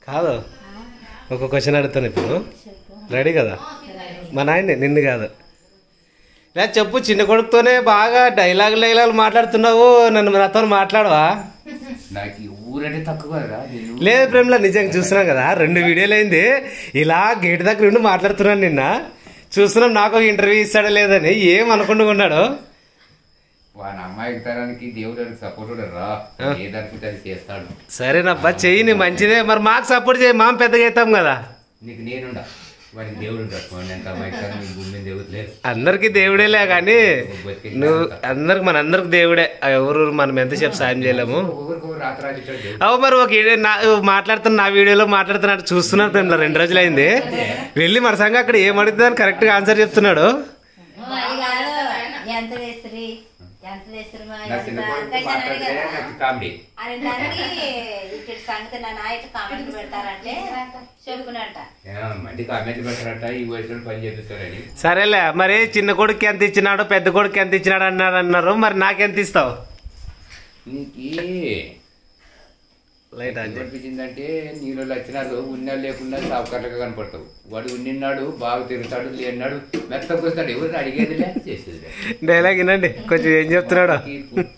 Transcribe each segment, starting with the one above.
కాదు ఒక క్వశ్చన్ అడుగుతాను ఇప్పుడు, రెడీ కదా? మా నాయన్ని నిన్ను కాదు, లేదా చెప్పు. చిన్న కొడుకుతోనే బాగా డైలాగులు మాట్లాడుతున్నావు, నన్ను నాతో మాట్లాడవా? లేదు ప్రేమలా, నిజంగా చూస్తున్నాం కదా, 2 వీడియోలు అయింది ఇలా గేట్ దగ్గర ఉండి మాట్లాడుతున్నాను. నిన్న చూస్తున్నాం, నాకు ఒక ఇంటర్వ్యూ ఇస్తాడా లేదని ఏం అనుకుంటున్నాడు. సరేనబ్బా, చెయ్యి, నీ మంచిదే. మరి మాకు సపోర్ట్ చేయి, మామ పెద్దగా అవుతాం కదా. అందరికి దేవుడేలే కానీ నువ్వు అందరికి, మనందరికి దేవుడే. ఎవరు మనం ఎంతసేపు సాయం చేయలేము. అవు మరి ఒక మాట్లాడుతున్నా, నా వీడియోలో మాట్లాడుతున్నాడు, చూస్తున్నాను ప్రేమలో 2 రోజులు అయింది. వెళ్ళి మన సంగ అక్కడ ఏం అడుగుతుందని కరెక్ట్ గా ఆన్సర్ చెప్తున్నాడు. సరేలే, మరి చిన్న కొడుకు ఎంత ఇచ్చినాడు, పెద్ద కొడుకు ఎంత ఇచ్చినాడు అన్నారు. మరి నాకెంత ఇస్తావు? లైట్ అనిపించిందంటే నీళ్ళు వచ్చినారు, ఉన్నాడు లేకుండా సావుకారులుగా కనపడతావు. వాడు ఉన్నిన్నాడు బాగా తిరుగుతాడు, లేనాడు మెత్తకు వస్తాడు. ఎవరు అడిగేది లేదు, చేసేది డైలాగ్ వినండి కొంచెం, ఏం చెప్తున్నాడు.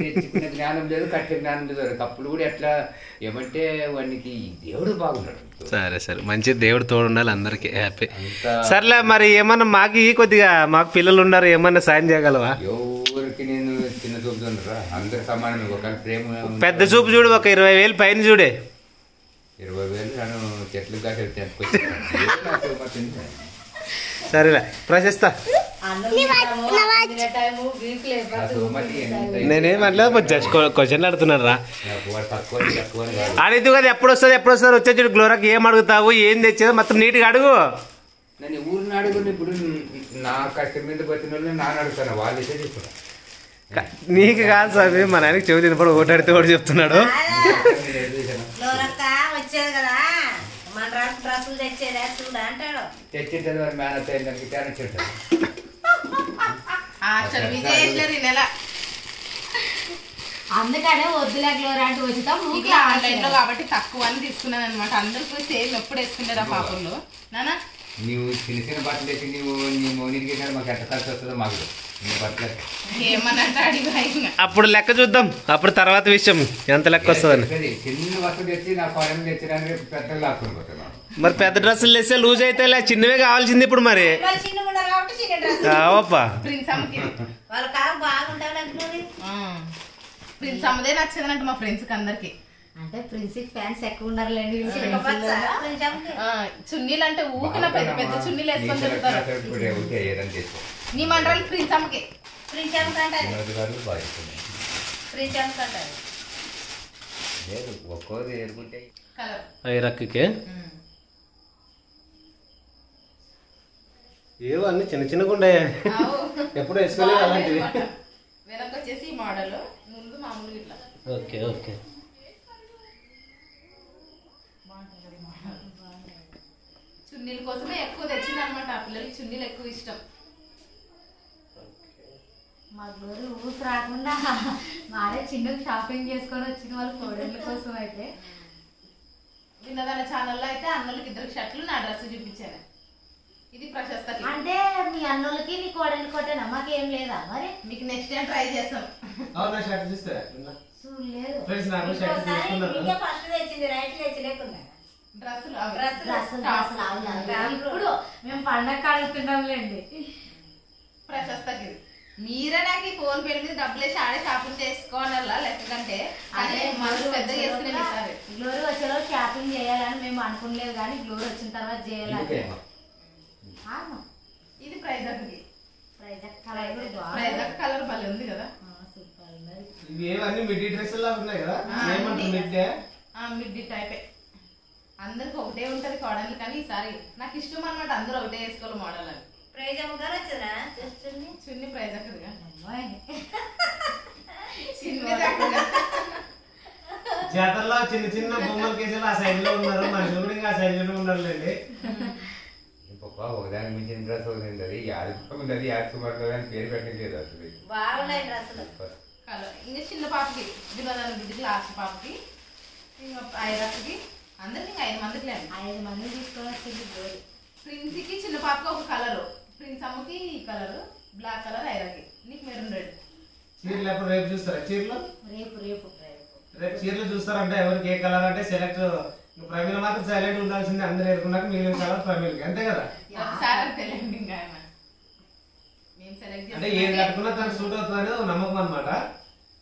తెచ్చుకునే జ్ఞానం లేదు, కట్టే జ్ఞానం లేదు. అప్పుడు కూడా ఎట్లా ఏమంటే వాడికి దేవుడు బాగున్నాడు. సరే సరే, మంచి దేవుడు తోడు ఉండాలి అందరికి, హ్యాపీ. సర్లే, మరి ఏమన్నా మాకు కొద్దిగా, మాకు పిల్లలు ఉన్నారు, ఏమన్నా సాయం చేయగలవా? ఎవరికి నేను చిన్న చూపు చూడరా, అందరు సమానమే. ఒక ప్రేమ పెద్ద చూపు చూడు, ఒక 20,000 పైన చూడే. 20,000 నన్ను చెట్లు కాదు. సరేలే, ప్రశస్త నేనేమట్లేదు, జస్ట్ క్వశ్చన్లు అడుగుతున్నాను రా. అడుగుతూ కదా, ఎప్పుడు వస్తారు వచ్చే చూడు. గ్లోరాకి ఏం అడుగుతావు, ఏం తెచ్చేదో మొత్తం నీట్గా అడుగు. నేను ఊరిని అడుగుని, ఇప్పుడు నా కష్టం మీద వచ్చిన వాళ్ళు నాన్న అడుగుతాను, వాళ్ళు ఇచ్చే చెప్తాను. నీకు కాదు స్వామి, మా నాయనకి చెవి తినప్పుడు ఒకటి అడితే కూడా చెప్తున్నాడు. తెచ్చేది మరి మేనేజ్ అయ్యిందానికి క్యారెట్ చెప్తాను. అందుకనే వద్దులే గ్లోరా అంటే వచ్చుతాం ఆన్లైన్ లో కాబట్టి తక్కువ అని తీసుకున్నాను అనమాట. అందరికి సేమ్ ఎప్పుడు వేసుకుంటారా పాపంలో నానా. నీవు చిన్న చిన్న బట్టలు తెచ్చి నీ మోనీకి మాకు ఎంత ఖర్చు వస్తుందో మాకు అప్పుడు లెక్క చూద్దాం, అప్పుడు తర్వాత విషయం ఎంత లెక్క వస్తుందని. చిన్న వస్తువు తెచ్చి నా పడని తెచ్చడానికి పెద్దలు లాక్కుని పోతున్నాను. మరి పెద్ద డ్రెస్సులు తెస్తే లూజ్ అయితే చిన్నవే కావాల్సింది ఇప్పుడు. మరి కావప్పా, ప్రిన్స్ అమ్మదే నచ్చిందంటే మా ఫ్రెండ్స్ కి అందరికి. అంటే ప్రిన్స్ ఫ్యాన్స్ ఎక్కువ ఉన్నారులేండి. చున్నీలు అంటే ఊకిన పెద్ద పెద్ద చున్నీలు వేసుకొని తిరుగుతారు. నీ మండలి ప్రిన్స్ అమ్మకి ఐరక్కే ఏవో అన్ని చిన్న చిన్నగా ఉండే, ఎప్పుడు వేసుకోలేదు అలాంటివి. వెనక వచ్చేసి మోడల్, ముందు మామూలు ఇట్లా. ఓకే ఓకే, చున్నీల కోసమే ఎక్కువ తెచ్చింది అనమాట. ఆ పిల్లలకి చున్నీలు ఎక్కువ ఇష్టం. మా గ్లోరీ ఊసి రాకుండా మారే చిన్న షాపింగ్ చేసుకొని వచ్చిన వాళ్ళు కోడళ్ళ కోసం. అయితే విన్నదాల ఛానల్లో అయితే అన్నోళ్ళకి 2 షర్ట్లు, నా డ్రెస్ చూపించాను. ఇది ప్రశస్త. అంటే మీ అన్నోళ్ళకి మీ కోడళ్ళ కొట్టేనా, మాకేం లేదా? మరి మీకు నెక్స్ట్ టైం ట్రై చేస్తాం. ఇప్పుడు మేము పండగ అడుగుతున్నాంలేండి. ప్రశస్తకి మీరే నాకు ఈ ఫోన్ పేరు మీద డబ్బులు వేసి ఆడే షాపింగ్ చేసుకోవాలా లెక్కకంటే పెద్దగా చేసుకునే. గ్లోరీ వచ్చేలోపు షాపింగ్ చేయాలని మేము అనుకోలేదు, కానీ గ్లోరీ వచ్చిన తర్వాత చేయాలని. ఇది ప్రైజర్కి, ప్రైజర్ కలర్ భలే ఉంది కదా. మిడ్డీ టైపే. అందరికి ఒకటే ఉంటది కోడలు, కానీ ఈసారి నాకు ఇష్టం అనమాట, అందరూ ఒకటే వేసుకోవాలి మోడల్ అని. ప్రైజ్ అమ్ముతారు వచ్చదా చున్ని ప్రైజ్ అక్కడిగా జాతరలో చిన్న చిన్న బొమ్మల కేసులు ఆ సైడ్ లో ఉన్నారు, మనుషులు కూడా ఆ సైడ్ లో ఉన్నారులేండి. ఒకదాని మించిన డ్రెస్ అవుతుంది, యాది యాక్చువల్ పేరు పెట్టలేదు అసలు. బాగున్నాయి డ్రెస్సులు. ఇంకా చిన్న పాపకి, బిడ్డకి లాస్ట్ పాపకి, ఇంకా ఐరక్కి, అందరికి ఇంకా మందికి లేదు 5 మంది తీసుకొని వచ్చింది గోరి. ప్రిన్స్కి చిన్న పాపకి ఒక కలరు, ప్రిన్స్ అమ్మకి ఈ కలరు, బ్లాక్ కలర్ ఐరాకి, నీకు మెరూన్ రెడ్. చీరలు ఎప్పుడు రేపు చూస్తారా? చీరలు రేపు రేపు రేపు చీరలు చూస్తారంటే ఎవరికి ఏ కలర్ అంటే సెలెక్ట్. ప్రవీణ మాత్రం సైలెంట్ ఉండాల్సిందే, అందరు ఎదుర్కొన్నాక మిగిలిన కలర్ ప్రవీణ్కి, అంతే కదా? ఒకసారి తెలియండి ఇంకా మేము సెలెక్ట్ అంటే ఏది కట్టుకున్నా తనకు సూట్ అవుతుంది అనేది ఒక నమ్మకం అనమాట.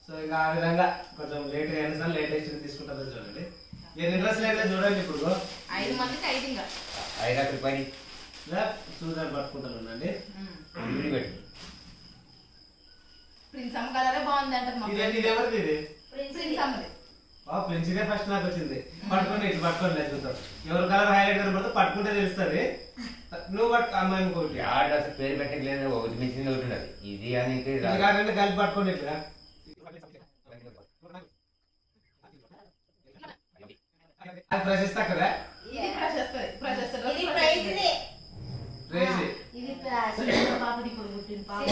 సో ఇంకా ఆ విధంగా కొంచెం లేట్గా అయినా సరే లేటెస్ట్ తీసుకుంటుంది. చూడండి ఎన్ని డ్రెస్సులు అయితే చూడండి ఇప్పుడు 5 మందికి 5 ఇంకా 5 రూపాయలు చూద్దాం పట్టుకుంటానండి. పెట్టు. ప్రిన్స్ అమ్మ కలరే బాగుంది అంటారు. ఇది ఎవరిది? ఇది ప్రిన్స్ అమ్మది. ప్రిన్సిదే ఫస్ట్ నాకు వచ్చింది. పట్టుకోండి ఇట్లా పట్టుకోండి చూద్దాం ఎవరు కలర్ హైలైట్ కనపడితే పట్టుకుంటే తెలుస్తుంది. నువ్వు పట్టు అమ్మాయి ఇంకోటి అసలు పేరు పెట్టలేదు, ఒకటి మించింది ఒకటి ఉండదు. ఇది అని కాదంటే కలిపి పట్టుకోండి ఇట్లా. అది ప్రశస్తా కదా ఇది ప్రశస్తది. ఇది ప్రైజ్ ది. రేసి ఇది చిన్న పాపది ఇప్పుడు పుట్టిన పాప.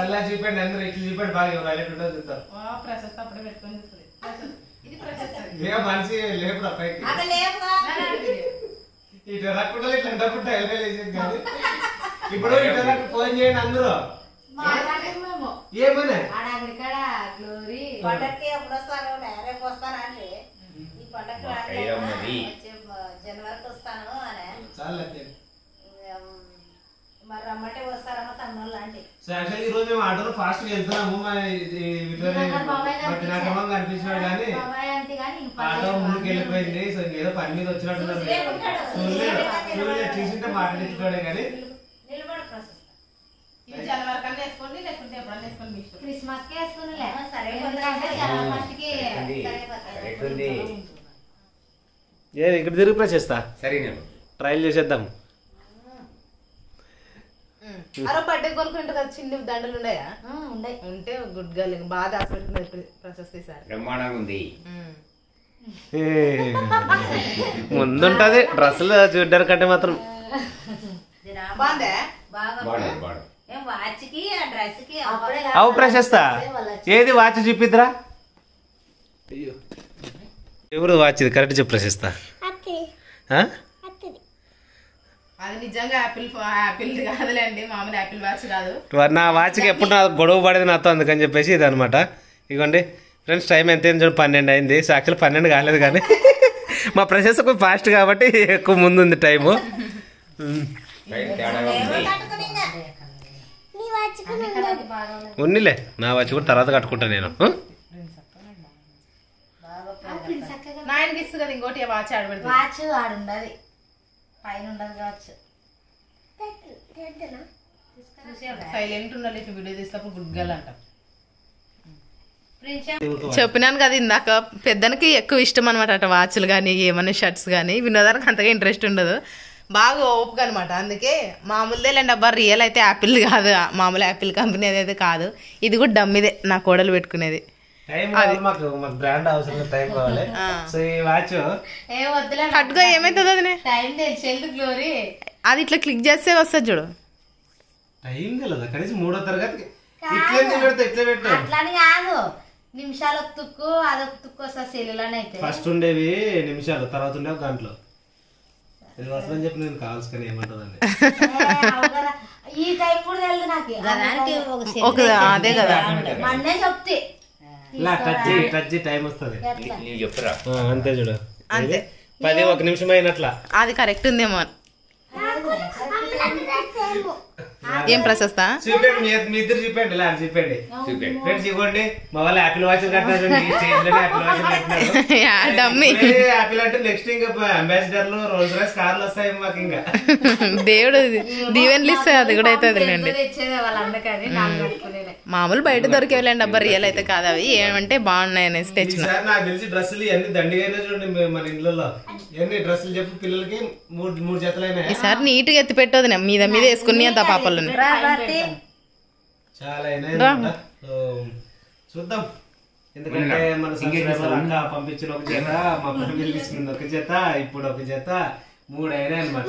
అలా చూపండి, అందరూ ఇట్లా చూపండి, బాగా ఎవరు హైలైట్ ఉంటుందో చూద్దాం. ప్రశస్త అప్పుడే పెట్టుకొని చూస్తుంది. ఇది ప్రశస్తది. ఏ మనిషి లేపుడు పైకి అక్కడ లేపుగా. ఇట్లా రక్కుంటా ఇట్లా డబ్బుంటా ఎల్వేలేసేది కాదు. ఇప్పుడు ఇట్లా నాకు ఫోన్ చేయండి అందరూ. మాట్లాడేమో ఏమనే ఆడక్కడ గ్లోరీ పండక్కి ఎప్పుడు వస్తాను? రేపు వస్తానంటే ఈ పండక్కి జనవరికి వస్తాను అని చాలా మరి రమ్మంటే వస్తారమ్మా తమ్ముళ్ళు అంటే. సో యాక్చువల్లీ ఈ రోజు మేము ఆటోలో ఫాస్ట్ గా వెళ్తున్నాము. నాకమ్మ కనిపించినాడు కానీ ఆటో ముందుకు వెళ్ళిపోయింది. సో ఇంకేదో పని మీద వచ్చినట్టున్నారు. చూసింటే మాట్లాడించుకోవడే కానీ నిలబడి ప్రశస్త. ఇది జనవరి కన్నా వేసుకోండి, లేకుంటే ఎప్పుడన్నా వేసుకోండి మీ ఇష్టం. క్రిస్మస్ కి వేసుకునిలే. సరే ఏ ఇక్కడ తిరిగి ప్రచేస్తా సరే నేను ట్రయల్ చేసేద్దాం. అరే బర్త్డే కొనుక్కుంటే కదా చిన్న దండలు ఉన్నాయా? ఉండే ఉంటే గుడ్ గర్ల్ బాగా దాచిపెట్టుకున్నారు ప్రశస్తి సార్. బ్రహ్మాండంగా ఉంది. ముందుంటది డ్రెస్సులు చూడ్డానికి కంటే మాత్రం బాగుందే. బాగా వాచ్కి ఆ డ్రెస్ కి అవు ప్రశస్తా. ఏది వాచ్ చూపిద్రా? ఎవరు వాచ్ ఇది? కరెక్ట్ చెప్పు ప్రశస్తా. అది నిజంగా యాపిల్ కాదులేండి, మామూలు యాపిల్ వాచ్ కాదు. నా వాచ్కి ఎప్పుడు నా గొడవ పడేది నాతో, అందుకని చెప్పేసి ఇది అనమాట. ఇగోండి ఫ్రెండ్స్, టైం ఎంత అయింది చూడండి, 12 అయింది. సో యాక్చువల్లీ 12 కాలేదు కానీ మా ప్రశస్త కొంచెం ఫాస్ట్ కాబట్టి ఎక్కువ ముందు ఉంది టైము. ఉన్నిలే నా వాచ్ కూడా తర్వాత కట్టుకుంటా నేను. నాయనకి ఇస్తుంది కదా ఇంకోటి వాచ్ ఆడబెడతా. వాచ్ ఆడుండదు పైన ఉండదు కావచ్చు. సైలెంట్ ఉండాలి వీడియో తీసినప్పుడు గుడ్ గర్ల్ అంట. చెప్పినాను కదా ఇందాక, పెద్దనికి ఎక్కువ ఇష్టం అనమాట అట వాచ్లు కానీ ఏమైనా షర్ట్స్ కానీ. వినోదానికి అంతగా ఇంట్రెస్ట్ ఉండదు, బాగా ఓపుగా అనమాట. అందుకే మామూలుదే లేండి అబ్బా, రియల్ అయితే యాపిల్ కాదు, మామూలు యాపిల్ కంపెనీ అయితే కాదు. ఇది కూడా డమ్మిదే నా కోడలు పెట్టుకునేది. కట్టుగా ఏమైతుంది అది టైం తెలిసి గ్లోరీ. అది ఇట్లా క్లిక్ చేస్తే వస్తుంది చూడు. టైం తెలియదు కనీసం 3వ తరగతికి అట్లాని కాదు, నిమిషాలు ఒక తుక్కు అదొక తుక్కు వస్తుంది సెల్లులోనే. అయితే ఫస్ట్ ఉండేవి నిమిషాలు, తర్వాత ఉండేవి గంటలు. ఇది వస్తుందని చెప్పి నేను కావాల్సి కానీ ఏమంటుందండి ఈ టైం కూడా తెలియదు నాకు. అదే కదా మొన్నే చెప్తే టచ్ టైం వస్తుంది చెప్పురా. అంతే చూడు, అంతే 1 నిమిషం అయినట్లా. అది కరెక్ట్ ఉందేమో. ఏం ప్రశస్త చూపండి, మీ ఇద్దరు చూపండి, ఇలా చూపండి ఫ్రెండ్స్. ఇవ్వండి మా వాళ్ళు యాపిల్ వాచ్ కట్టినారు. యాపిల్ అంటే నెక్స్ట్ ఇంకా అంబాసిడర్లు, రోల్స్ రాయ్స్ కార్లు వస్తాయి మాకు. ఇంకా దేవుడు దీవెన్లు ఇస్తే అది కూడా అవుతుంది అండి. మామూలు బయట దొరికేవాళ్ళండి అబ్బా, రియల్ అయితే కాదు. అవి ఏమంటే బాగున్నాయి అనేసి తెచ్చిన. నాకు తెలిసి డ్రెస్సులు ఇవన్నీ దండిగా చూడండి మన ఇంట్లో. ఎన్ని డ్రెస్సులు చెప్పి పిల్లలకి 3 జతలైనా. ఈసారి నీట్ గా ఎత్తి పెట్టదు మీద మీద వేసుకుని అంత పాపలు చాలా చూద్దాం. ఎందుకంటే మన అక్క పంపించిన ఒక జత, మా ఫ్యామిలీ తీసుకుంది ఒక జత, ఇప్పుడు ఒక జత, 3 అయినాయి అనమాట.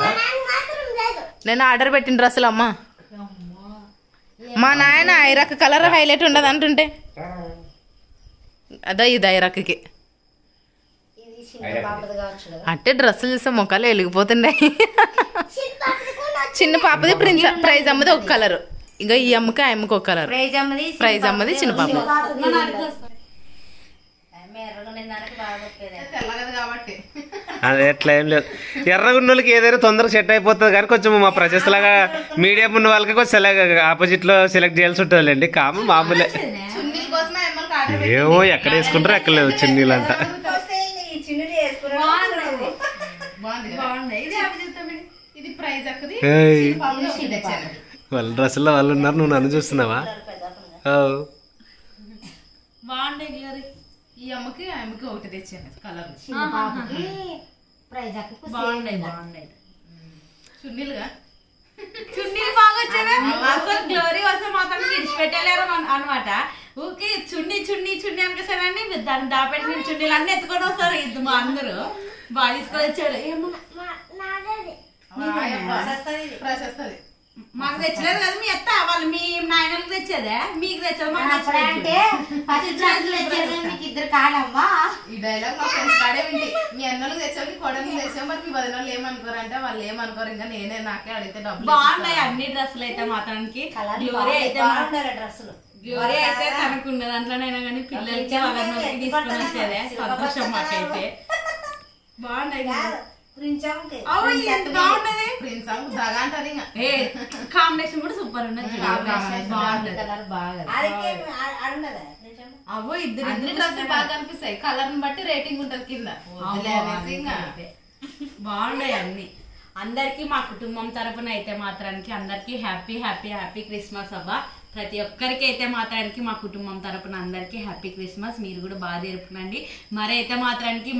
నేను ఆర్డర్ పెట్టిన డ్రెస్సులు అమ్మా. మా నాయన ఐరక్ కలర్ హైలైట్ ఉండదు అంటుంటే అదే ఇది ఐరక్కి. అంటే డ్రెస్సులు చూస్తే మొక్కలు వెలిగిపోతున్నాయి. చిన్న పాపది ప్రైజ్ అమ్మది ఒక కలర్, ఇంకా ఈ అమ్మకి ఆ అమ్మకి ఒక కలర్. ప్రైజ్ అమ్మది చిన్న పాప. అది ఎట్లా ఏం లేదు, ఎర్రగున్నోళ్ళకి ఏదైనా తొందరగా సెట్ అయిపోతుంది కానీ కొంచెం మా ప్రజెస్ లాగా మీడియం ఉన్న వాళ్ళకి కొంచెం ఆపోజిట్ లో సెలెక్ట్ చేయాల్సి ఉంటుందండి. మామూలే ఏమో ఎక్కడ వేసుకుంటారో ఎక్కడ లేదు చున్నీలు అంట. వాళ్ళ డ్రెస్సుల్లో వాళ్ళు ఉన్నారు, నువ్వు నన్ను చూస్తున్నావా? ఈ అమ్మకి ఆ అమ్మకి ఒకటి తెచ్చాను కలర్. చున్నీలుగా చున్నీలు బాగా వచ్చావే. అసలు గ్లోరీ వస్తే మాత్రం విడిచిపెట్టలేరు అనమాట. ఊకే చున్నీ చున్నీ చున్నీ అనిపిస్తారని దాన్ని దాపెట్టి నేను చున్నీలు అన్ని ఎత్తుకొని వస్తారు. ఇది మా అందరూ బాగా తీసుకొని వచ్చారు. మాకు తెచ్చలేదు కదా మీ అత్త, వాళ్ళు మీ నాయనలకు తెచ్చేదే, మీకు తెచ్చారు. ఇద్దరు కాదమ్మా. ఈ డైలాగ్ మా ఫ్రెండ్స్ కాడే వింటి. మీ అన్నలకు తెచ్చావు, కొడలు తెచ్చావు, మరి మీ వదిన ఏమనుకోరంటే వాళ్ళు ఏమనుకోరు. ఇంకా నేనే నాకే అడిగితే డబ్బులు బాగున్నాయి అన్ని డ్రెస్సులు అయితే మాత్రానికి. గ్లోరీ అయితే డ్రెస్సులు గ్లోరీ అయితే తనకున్న దాంట్లోనైనా కానీ పిల్లలకి వాళ్ళకి తీసుకొని వచ్చేదే సంతోషం మాకైతే. బాగున్నాయి కాంబినేషన్ కూడా సూపర్ ఉన్నది. అవో ఇద్దరు డ్రెస్సులు బాగా కనిపిస్తాయి. కలర్ బట్టి రేటింగ్ ఉంటుంది కింద. బాగున్నాయి అన్ని. అందరికి మా కుటుంబం తరపున అయితే మాత్రానికి అందరికి హ్యాపీ హ్యాపీ హ్యాపీ క్రిస్మస్ అబ్బా. ప్రతి ఒక్కరికి అయితే మాత్రానికి మా కుటుంబం తరపున అందరికి హ్యాపీ క్రిస్మస్. మీరు కూడా బాగా జరుపుకోండి. మరి అయితే మాత్రానికి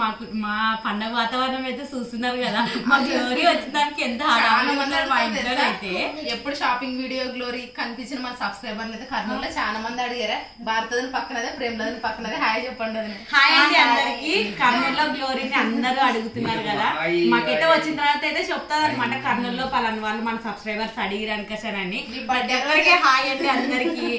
మా పండగ వాతావరణం అయితే చూస్తున్నారు కదా. మా గ్లోరీ వచ్చిందానికి ఎంత ఆనందం. మా ఇంట్లో అయితే ఎప్పుడు షాపింగ్ వీడియో గ్లోరీ కనిపించిన మన సబ్స్క్రైబర్లు అయితే కర్నూలులో చాలా మంది అడిగారా. భారతదని పక్కనదే, ప్రేమలని పక్కనదే. హాయ్ చెప్పండి. హాయ్ అండి అందరికి. కర్నూలులో గ్లోరీని అందరూ అడుగుతున్నారు కదా. మాకైతే వచ్చిన తర్వాత అయితే చెప్తారు అనమాట, కర్నూలులో పలానా వాళ్ళు మన సబ్స్క్రైబర్స్ అడిగిరనుకసానని. ప్రతి ఒక్కరికి హాయ్ అండి అందరికి.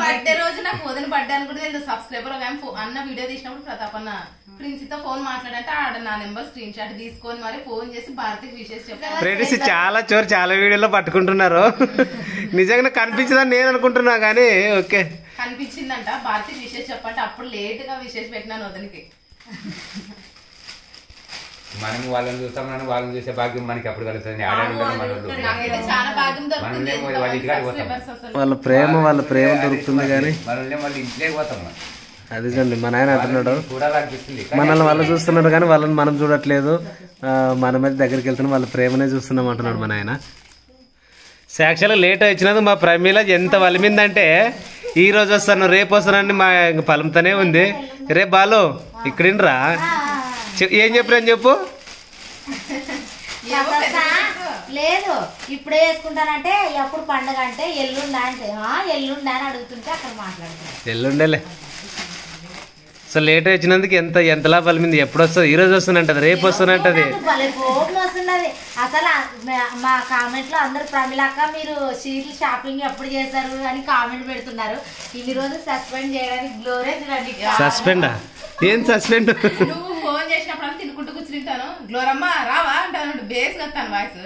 బర్త్డే రోజు నాకు వదిన బర్త్డే అని కూడా తెలియదు. సబ్స్క్రైబర్ అన్న వీడియో తీసినప్పుడు ప్రతాప్ అన్న ప్రిన్సితో ఫోన్ మాట్లాడంటే ఆడ నా నెంబర్ స్క్రీన్ షాట్ తీసుకొని మరి ఫోన్ చేసి భారతికి విషయం చెప్పారు. చాలా చోరు చాలా వీడియోలో పట్టుకుంటున్నారు. నిజంగా కనిపించదని నేను అనుకుంటున్నా కానీ ఓకే కనిపించిందంట. భారతికి విషయం చెప్పంటే అప్పుడు లేట్ గా విషయం పెట్టినాను వదినికి. మనం వాళ్ళని చూస్తాం, వాళ్ళని చూసే భాగ్యం మనకి ఎప్పుడు కలుగుతుంది. వాళ్ళ ప్రేమ దొరుకుతుంది కానీ మనల్ని మళ్ళీ ఇంట్లోకి పోతాం. అది చూడండి మా నాయన అంటున్నాడు, చూడాలనిపిస్తుంది. మనల్ని వాళ్ళు చూస్తున్నారు కానీ వాళ్ళని మనం చూడట్లేదు, మన మీద దగ్గరికి వెళ్తున్నాం, వాళ్ళ ప్రేమనే చూస్తున్నాం అంటున్నాడు మా నాయన. యాక్చువల్గా లేట్ వచ్చినందుకు మా ప్రమీల ఎంత వలిమిందంటే ఈ రోజు వస్తాను రేపు వస్తానని మా పలుముతూనే ఉంది. రేపు బాలు ఇక్కడిరా ఏం చెప్పిరని చెప్పు. లేదు ఇప్పుడే వేసుకుంటానంటే ఎప్పుడు పండుగ అంటే ఎల్లుండా అంటే ఎల్లుండా అని అడుగుతుంటే అక్కడ మాట్లాడుతాను. ఎల్లుండేలే. సో లేట్ వచ్చినందుకు ఎంతలా బలిమింది. ఎప్పుడు వస్తుంది? ఈ రోజు వస్తున్నది, రేపు వస్తున్నది. కోపం వస్తున్నది అసలు. మా కామెంట్ లో అందరు ప్రమిళక్క మీరు చీరలు షాపింగ్ ఎప్పుడు చేశారు అని కామెంట్ పెడుతున్నారు. ఇన్ని రోజులు సస్పెండ్ చేయడానికి గ్లోరీ చూడండి. సస్పెండా? ఏం సస్పెండ్? నువ్వు ఫోన్ చేసినప్పుడు అని తినుకుంటూ కూర్చుంటాను. గ్లోరమ్మ రావా అంటాను. బేస్ వస్తాను వాయిస్.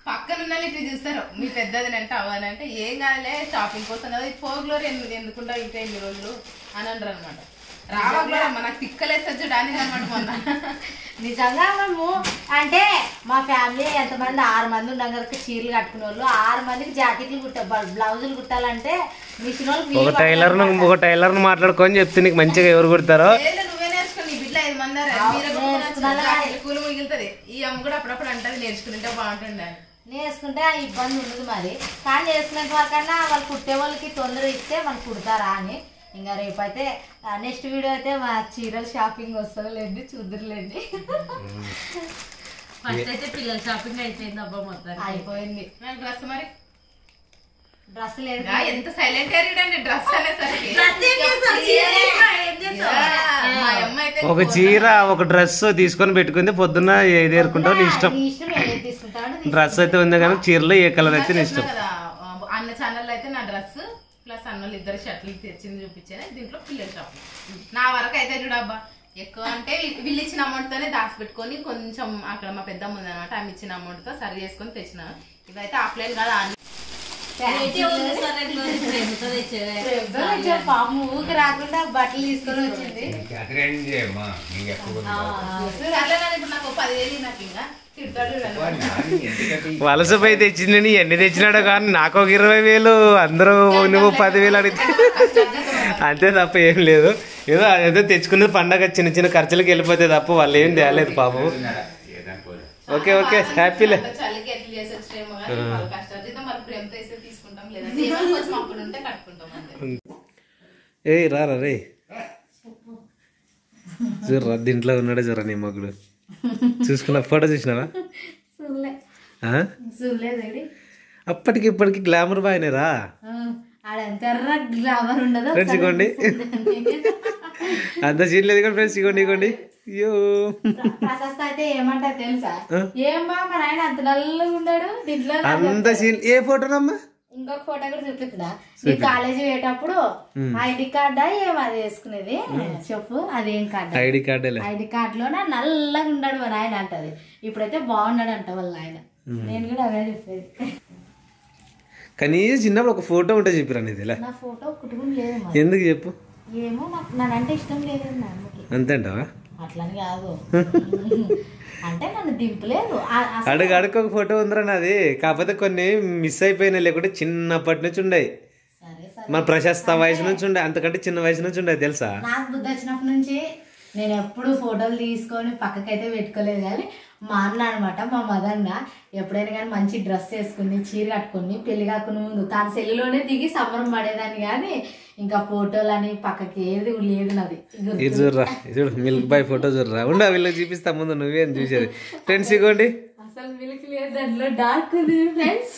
పక్కన ఇట్లా చూస్తారు మీ పెద్దది అంటే అవ్వాలంటే ఏం కాదులే షాపింగ్ కోసం కదా పో గ్లోరీ ఎందుకుంటావు ఇంకా ఎన్ని రోజులు అని అంటారు అనమాట. రావా గ్లోరమ్మ నాకు తిక్కలేసరి చూడడానికి అనమాట. మొన్న నిజంగా మేము అంటే మా ఫ్యామిలీ ఎంతమంది 6 మంది ఉన్నాం కదా. చీరలు కట్టుకునే వాళ్ళు 6 మందికి జాకెట్లు బ్లౌజులు కుట్టాలంటే మిషన్ వాళ్ళు ఒక టైలర్ ను మాట్లాడుకొని చెప్తే నీకు మంచిగా ఎవరు కుడతారో. నువ్వే నేర్చుకో, నీ బిడ్డ 5 మంది కూలి మిగులుతుంది. ఈ అమ్మ కూడా అప్పుడప్పుడు అంటది నేర్చుకుంటే బాగుంటుంది అని. నేర్చుకుంటే ఇబ్బంది ఉండదు మరి. కానీ నేర్చుకునేంత వరకన్నా వాళ్ళు కుట్టే వాళ్ళకి తొందర ఇస్తే మనకు కుడతారా అని. ఇంకా రేపైతే నెక్స్ట్ వీడియో అయితే మా చీరల షాపింగ్ వస్తుందిలేండి, చూద్దరులేండి. ఫస్ట్ అయితే పిల్లల షాపింగ్ అయిపోయింది అబ్బా, మొత్తం అయిపోయింది. డ్రెస్ మరి డ్రెస్ లేదు. ఎంత సైలెంట్ అయ్యాడండి డ్రెస్ అనేసరికి. ఒక చీర ఒక డ్రెస్ తీసుకొని పెట్టుకుంది పొద్దున్న ఏది ఏరుకుంటావు నీ ఇష్టం. డ్రెస్ అయితే ఉంది కానీ చీరలో ఏ కలర్ అయితే నీ ఇష్టం. అన్న ఛానల్ అయితే నా డ్రెస్ ప్లస్ అన్నోళ్ళు 2 షర్ట్లు తెచ్చింది చూపించాను. దీంట్లో పిల్లల షాపింగ్. నా వరకు అయితే చూడబ్బా ఎక్కువ అంటే వీళ్ళు ఇచ్చిన అమౌంట్ తోనే దాచిపెట్టుకొని కొంచెం అక్కడ మా పెద్దమ్మ ఉంది అనమాట ఆమె ఇచ్చిన అమౌంట్ తో సరి చేసుకొని తెచ్చిన. ఇవైతే ఆఫ్లైన్ కాదు పాము ఊకి రాకుండా బట్టలు తీసుకొని వచ్చింది. ఇప్పుడు నాకు 10,000 నాకు ఇంకా తిడతాడు. వలసపై తెచ్చిందని ఎన్ని తెచ్చినాడో కానీ నాకు ఒక 20,000 అందరూ నువ్వు 10,000 అడిగితే అంతే తప్ప ఏం లేదు. ఏదో ఏదో తెచ్చుకున్నది పండగ చిన్న చిన్న ఖర్చులకు వెళ్ళిపోతే తప్ప వాళ్ళు ఏం తేలేదు పాపం. ఓకే ఓకే హ్యాపీలే. చలికి ఎట్లా చేసి వచ్చేమో కానీ వాళ్ళ కష్టాలు మరి ప్రేమతో వేస్తే తీసుకుంటాం లేదంటే కొంచెం అప్పుడు ఉంటే కట్టుకుంటాం అంతే. ఏ రా రే జర్రా దీంట్లో ఉన్నాడే జర్రా నీ మగుడు చూసుకున్నా ఫోటో చూసినావా? అప్పటికి ఇప్పటికి గ్లామర్ బాగానేరా ఫ్రెండ్స్. ఇగోండి అంత సీన్ లేదు కానీ ఫ్రెండ్స్ ఇగోండి ఇగోండి. అయ్యో ప్రశస్త అయితే ఏమంటారు తెలుసా? ఏమ్మా మా నాయన అంత నల్లగా ఉన్నాడు దీంట్లో. అంత సీన్ ఏ ఫోటోనమ్మా? ఇంకొక ఫోటో కూడా చూపిస్తున్నా. ఈ కాలేజీ పోయేటప్పుడు ఐడి కార్డా ఏమది వేసుకునేది చెప్పు, అదేం card? ID card. ID card లో నల్లగా ఉన్నాడు మా నాయన అంటది. ఇప్పుడైతే బాగున్నాడు అంట వాళ్ళ ఆయన. నేను కూడా అవే చెప్పేది. కనీసం చిన్నప్పుడు ఒక ఫోటో ఉంటే చెప్పిరా నీది? నా ఫోటో కుటుంబం లేదు. ఎందుకు చెప్పు? ఏమో నాకు నానంటే ఇష్టం లేదు అమ్మకి. అంతే అంటావా? అట్లని కాదు అంటే నన్ను దింపలేదు. అడుగు అడుగు ఒక ఫోటో ఉందిరా నాది. కాకపోతే కొన్ని మిస్ అయిపోయినాయి, లేకుంటే చిన్నప్పటి నుంచి ఉండే మన ప్రశస్త వయసు నుంచి ఉండే, అంతకంటే చిన్న వయసు నుంచి ఉండే తెలుసా? నాకు బుద్ధి వచ్చినప్పటి నుంచి నేను ఎప్పుడు ఫోటోలు తీసుకొని పక్కకైతే పెట్టుకోలేదు. కానీ మా అన్న అనమాట మా మదన్న ఎప్పుడైనా కానీ మంచి డ్రెస్ వేసుకుని చీర కట్టుకుని పెళ్లి కాకుండా ముందు తన సెల్లులోనే దిగి సంబరం పడేదాన్ని. కానీ ఇంకా ఫోటోలు అని పక్కకి ఏది లేదు నాది. ఇది చూడరా, చూడు మిల్క్ బాయ్ ఫోటో చూడరా. ఉండా వీళ్ళకి చూపిస్తా ముందు నువ్వేం చూసేది. ఫ్రెండ్స్ ఇగోండి అసలు మిల్క్ లేదు దాంట్లో, డార్క్ ఉంది ఫ్రెండ్స్.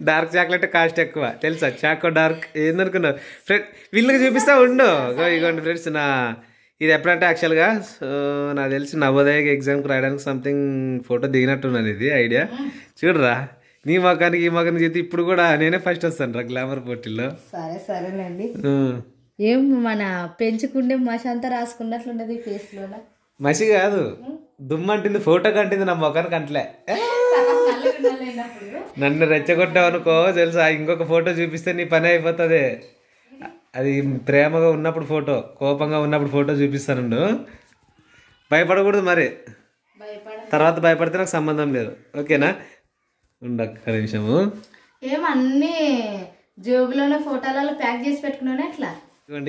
డార్క్ చాక్లెట్ కాస్ట్ ఎక్కువ తెలుసా? చాకో డార్క్ ఏందనుకున్నావు ఫ్రెండ్? వీళ్ళకి చూపిస్తా ఉండు. ఇగోండి ఫ్రెండ్స్ నా ఇది ఎప్పుడంటే యాక్చువల్గా నాకు తెలిసి నవోదయకి ఎగ్జామ్కి రాయడానికి సంథింగ్ ఫోటో దిగినట్టున్నాను. ఇది ఐడియా చూడరా. నీ మొఖానికి ఈ మొఖానికి చెప్తే ఇప్పుడు కూడా నేనే ఫస్ట్ వస్తాను రా గ్లామర్ పోటీల్లో. సరే సరేనండి. ఏం మన పెంచుకుండే మసి అంతా రాసుకున్నట్లుండదు ఫేస్ లో. మసి కాదు దుమ్మంటుంది, ఫోటో కంటుంది నా మొఖానికి అంటలే. నన్ను రెచ్చగొట్టావు అనుకో తెలుసా, ఇంకొక ఫోటో చూపిస్తే నీ పని అయిపోతుంది. అది ప్రేమగా ఉన్నప్పుడు ఫోటో, కోపంగా ఉన్నప్పుడు ఫోటో చూపిస్తాను. భయపడకూడదు మరి, తర్వాత భయపడితే నాకు సంబంధం లేదు. ఓకేనా? ఉండక్క నిమిషము. ఏమన్నీ జేబులోనే ఫోటోలలో ప్యాక్ చేసి పెట్టుకున్నాను ఎట్లా?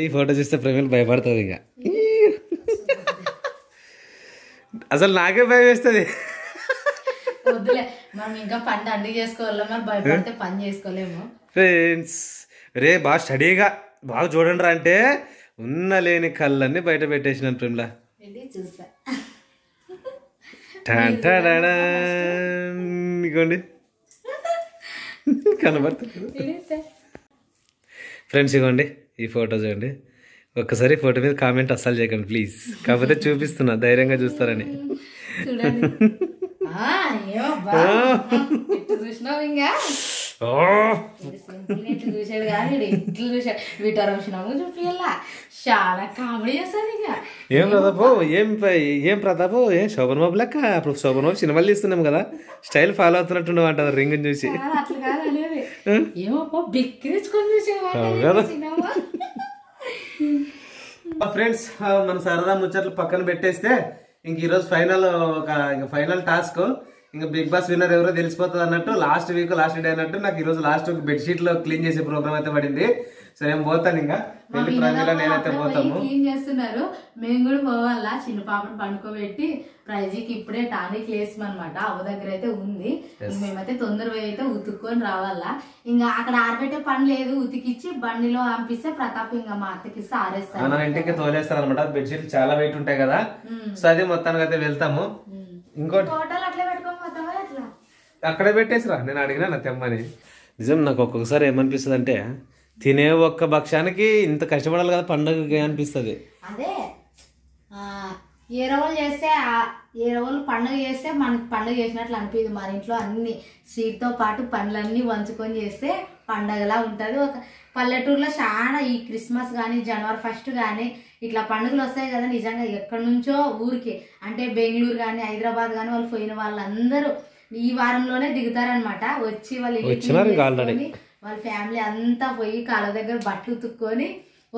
ఈ ఫోటో చూస్తే ప్రేమలు భయపడుతుంది. ఇక అసలు నాకే భయం వేస్తుంది. వద్దులే, మనం ఇంకా పని అన్ని చేసుకోవాలి, మరి భయపడితే పని చేసుకోలేము. ఫ్రెండ్స్ రే బాగా స్టడీగా బాగా చూడండి రా అంటే ఉన్న లేని కళ్ళన్నీ బయట పెట్టేసినాను ప్రేమలా. చూసా ఇగోండి కనబడుతుంది ఫ్రెండ్స్. ఇగోండి ఈ ఫోటో చూడండి. ఒక్కసారి ఫోటో మీద కామెంట్ అస్సలు చేయకండి ప్లీజ్. కాకపోతే చూపిస్తున్నా ధైర్యంగా చూస్తారని. చూసినావు ఇంకా చూసాడు కానీ ఇట్లు చూసాడు. వీటర్ వచ్చినాము చూపిలా చాలా కామెడీ చేస్తాను. ఇక ఏం ప్రతాపు ఏం ప్రతాపు శోభన్ బాబు లెక్క. అప్పుడు శోభన్ బాబు సినిమాలు తీస్తున్నాం కదా, స్టైల్ ఫాలో అవుతున్నట్టు అంటారు రింగ్ చూసి. అట్లా కాదు అనేది, ఏమో బిక్కి తెచ్చుకొని చూసేవా. ఫ్రెండ్స్ మన సరదా ముచ్చట్లు పక్కన పెట్టేస్తే ఇంక ఈరోజు ఫైనల్ ఫైనల్ టాస్క్. ఇంకా బిగ్ బాస్ విన్నర్ ఎవరో తెలిసిపోతుంది అన్నట్టు లాస్ట్ వీక్ లాస్ట్ డే అన్నట్టు నాకు ఈరోజు లాస్ట్ బెడ్షీట్ లో క్లీన్ చేసే ప్రోగ్రామ్ అయితే పడింది. సో నేను పోతాను, ఇంకా వెళ్ళి ప్రమీల నేనైతే పోతాము. క్లీన్ చేస్తున్నారు, మేము కూడా పోవాలా. చిన్న పాపను పండుకోబెట్టి ప్రైజీకి ఇప్పుడే టానిక్ లేసామన్నమాట. అవ్వ దగ్గర అయితే ఉంది. మేమైతే తొందర పోయి అయితే ఉతుక్కొని రావాలా. ఇంకా అక్కడ ఆరబెట్టే పని లేదు, ఉతికిచ్చి బండిలో పంపిస్తే ప్రతాప్ ఇంకా మా అత్తకిస్తే ఆరేస్తారు. మన ఇంటికి తోలేస్తారు అనమాట. బెడ్షీట్ చాలా వెయిట్ ఉంటాయి కదా, సో అది మొత్తానికి అయితే వెళ్తాము. ఇంకోటి హోటల్ అట్లా పెట్టుకోకపోతావా ఎట్లా? అక్కడే పెట్టేసిరా, నేను అడిగినా నా తెమ్మని. నిజం నాకు ఒక్కొక్కసారి ఏమనిపిస్తుంది అంటే తినే ఒక్క భక్ష్యానికి ఇంత కష్టపడాలి కదా పండుగకి అనిపిస్తుంది. అదే ఏ రోజులు చేస్తే ఏ రోజులు పండుగ చేస్తే మనకి పండుగ చేసినట్లు అనిపించదు. మన ఇంట్లో అన్ని స్వీట్తో పాటు పండ్లన్నీ వంచుకొని చేస్తే పండగలా ఉంటుంది. ఒక పల్లెటూరులో చాలా ఈ క్రిస్మస్ కానీ జనవరి 1 కానీ ఇట్లా పండుగలు వస్తాయి కదా, నిజంగా ఎక్కడి నుంచో ఊరికి అంటే బెంగళూరు కానీ హైదరాబాద్ కానీ వాళ్ళు పోయిన వాళ్ళందరూ ఈ వారంలోనే దిగుతారనమాట. వచ్చి వాళ్ళు వాళ్ళ ఫ్యామిలీ అంతా పోయి కాళ్ళ దగ్గర బట్టలు ఉతుక్కొని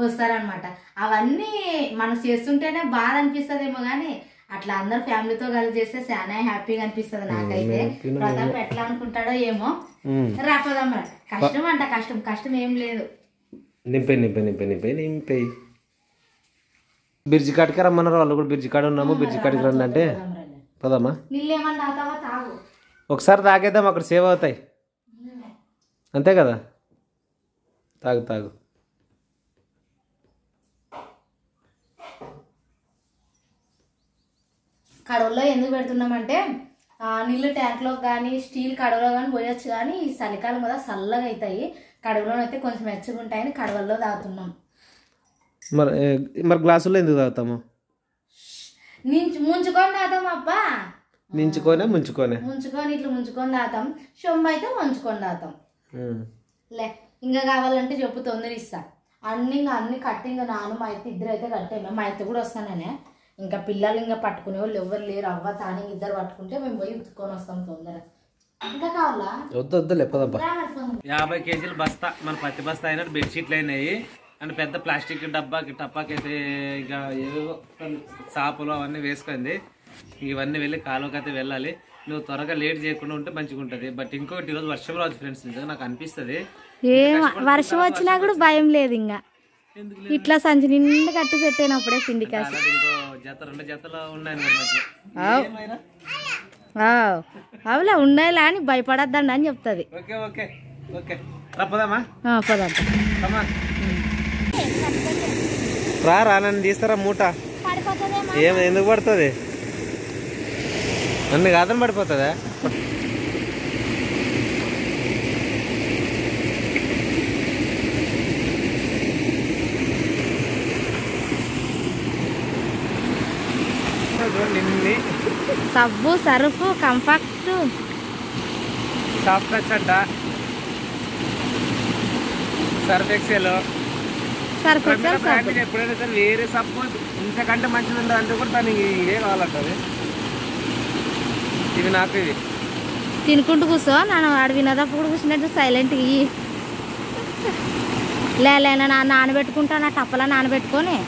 వస్తారనమాట. అవన్నీ మనం చేస్తుంటేనే బాధ అనిపిస్తుందేమో కానీ అట్లా అందరు ఫ్యామిలీతో కలిసి చేస్తే చాలా హ్యాపీగా అనిపిస్తుంది నాకైతే. ప్రతాప్ ఎట్లా అనుకుంటాడో ఏమో. రాపోదాం కష్టం అంట, కష్టం ఏం లేదు. నింపే బిర్జి కాటికి రమ్మన్నారు వాళ్ళు కూడా. బిర్జి కాడ ఉన్నాము, బిర్జి కాటికి రండి అంటే పదమ్మా. నీళ్ళేమన్నా తాగుతావా? తాగు. ఒకసారి తాగేద్దాం, అక్కడ సేవ్ అవుతాయి అంతే కదా. తాగు. కడవల్లో ఎందుకు పెడుతున్నామంటే నీళ్ళు ట్యాంక్లో కానీ స్టీల్ కడవలో కానీ పోయొచ్చు, కానీ ఈ చలికాలం కదా చల్లగా అవుతాయి. కడవలోనైతే కొంచెం మెచ్చగా ఉంటాయని కడవల్లో తాగుతున్నాం. మరి గ్లాసుల్లో ఎందుకు తాగుతాము? ముంచుకొని తాగుతాం అబ్బా. ముంచుకొని ఇట్లా ముంచుకొని తాగుతాం. సొమ్ము అయితే ముంచుకొని తాగుతాం. లే ఇంకా కావాలంటే చెప్పు, తొందర ఇస్తా. అన్ని కట్టి ఇంకా నాన్న మా అయితే ఇద్దరు అయితే కట్టాము. మా అయితే కూడా వస్తాననే. ఇంకా పిల్లలు ఇంకా పట్టుకునే వాళ్ళు ఎవరు లేరు. అవ్వ తాని ఇద్దరు పట్టుకుంటే మేము పోయి ఉతుక్కొని వస్తాం తొందర. ఇంకా కావాలా? వద్దు లేపదబ్బా. 50 కేజీలు బస్తా, మన పత్తి బస్తా అయినట్టు బెడ్షీట్లు అయినాయి. అండ్ పెద్ద ప్లాస్టిక్ టప్పాకి అయితే ఇక ఏవేవో చాపలు అవన్నీ వేసుకుంది. ఇవన్నీ వెళ్ళి కాలువకి అయితే వెళ్ళాలి. నువ్వు త్వరగా లేట్ చేయకుండా ఉంటే మంచిగా ఉంటుంది. బట్ ఇంకొకటి ఈరోజు వర్షం రావచ్చు ఫ్రెండ్స్, నిజంగా నాకు అనిపిస్తుంది. వర్షం వచ్చినా కూడా భయం లేదు. ఇంకా ఇట్లా సంచి నిండా కట్టి పెట్టేనప్పుడే పిండి కాసి ఇంకో జత 2 జతలు ఉన్నాయి. అవులే ఉన్నాయిలే అని భయపడద్దండి అని చెప్తుంది. నన్ను తీస్తారా మూట? ఎందుకు పడుతుంది? నన్ను కాదని పడిపోతుందా? సబ్బు సర్ఫ్ కంఫర్ట్ సాఫ్ట్ టచ్ అంట, సర్ఫ్ ఎక్సెల్ ఎప్పుడైనా సరే వేరే సబ్బు ఇంతకంటే మంచిది ఉండదు అంటే కూడా దానికి ఇదే కావాలంటది. ఇవి నాకు ఇవి తినుకుంటూ కూర్చో. నన్ను వాడు వినోదప్పుడు కూర్చున్నట్టు సైలెంట్ ఇవి లేనా నానబెట్టుకుంటా. నా టప్పలా నానబెట్టుకొని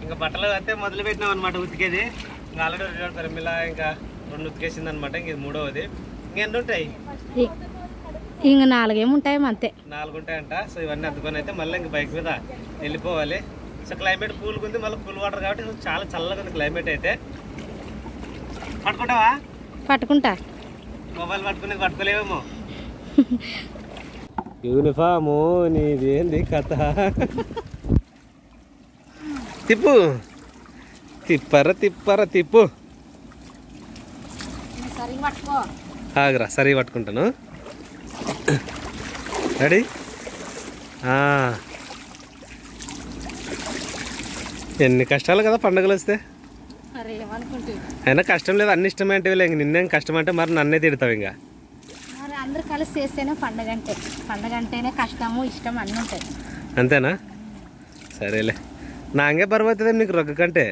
ఇంకా బట్టలు అయితే మొదలు పెట్టినాం అనమాట ఉతికేది. ఇంకా ఆల్రెడీ 2 పరిమిలా ఇంకా 2 ఉతికేసింది అనమాట. ఇంక 3వది. ఇంకెన్ని ఉంటాయి? ఇంక 4 ఏముంటాయి అంతే. 4 ఉంటాయంట. సో ఇవన్నీ అద్దుకొని అయితే మళ్ళీ ఇంక బైక్ మీద వెళ్ళిపోవాలి. సో క్లైమేట్ కూల్గా ఉంది, మళ్ళీ కూల్ వాటర్ కాబట్టి చాలా చల్లగా ఉంది క్లైమేట్ అయితే. పట్టుకుంటావా? పట్టుకుంటా. మొబైల్ పట్టుకోలేవేమో. యూనిఫాము నీదేంది కథ? తిప్పు ఆగరా. సరిగా పట్టుకుంటాను. రెడీ? ఎన్ని కష్టాలు కదా పండుగలు వస్తే. అయినా కష్టం లేదు, అన్ని ఇష్టమే అంటే నిన్నేం కష్టం అంటే మరి నన్నే తిడతావు. ఇంకా అందరు కలిసి చేస్తేనే పండగ అంటేనే కష్టము ఇష్టం అన్నీ ఉంటాయి. అంతేనా? సరేలే. నాంగే పర్వతుంది నీకు రొగ్గ కంటే.